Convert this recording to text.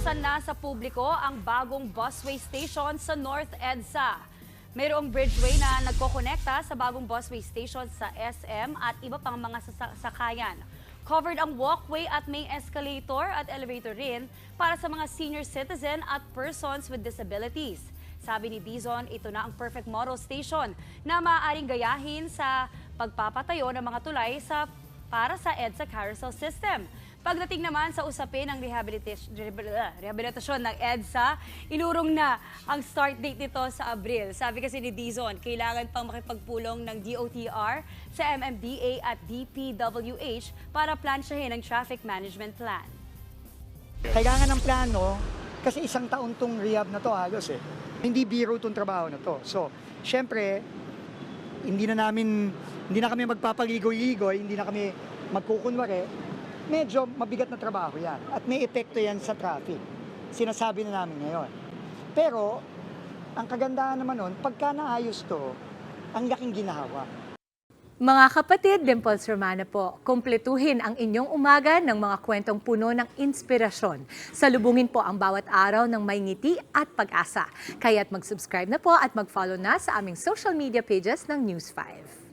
Nabuksan na sa publiko ang bagong busway station sa North EDSA. Mayroong bridgeway na nagkokonekta sa bagong busway station sa SM at iba pang mga sakayan. Covered ang walkway at may escalator at elevator rin para sa mga senior citizen at persons with disabilities. Sabi ni Dizon, ito na ang perfect model station na maaaring gayahin sa pagpapatayo ng mga tulay para sa EDSA carousel system. Pagdating naman sa usapin ng rehabilitasyon ng EDSA, inurong na ang start date nito sa Abril. Sabi kasi ni Dizon, kailangan pang makipagpulong ng DOTR sa MMDA at DPWH para plansyahin ang traffic management plan. Kailangan ng plano kasi isang taon tong rehab na to halos eh. Hindi biro tong trabaho na to. So, syempre, hindi na kami magpapaligoy-ligoy, hindi na kami magkukunwari. Medyo mabigat na trabaho yan at may epekto yan sa traffic. Sinasabi na namin ngayon. Pero, ang kagandahan naman nun, pagka naayos to, ang laking ginhawa. Mga kapatid, Dimples Romana po, kumpletuhin ang inyong umaga ng mga kwentong puno ng inspirasyon. Salubungin po ang bawat araw ng may ngiti at pag-asa. Kaya't mag-subscribe na po at mag-follow na sa aming social media pages ng News 5.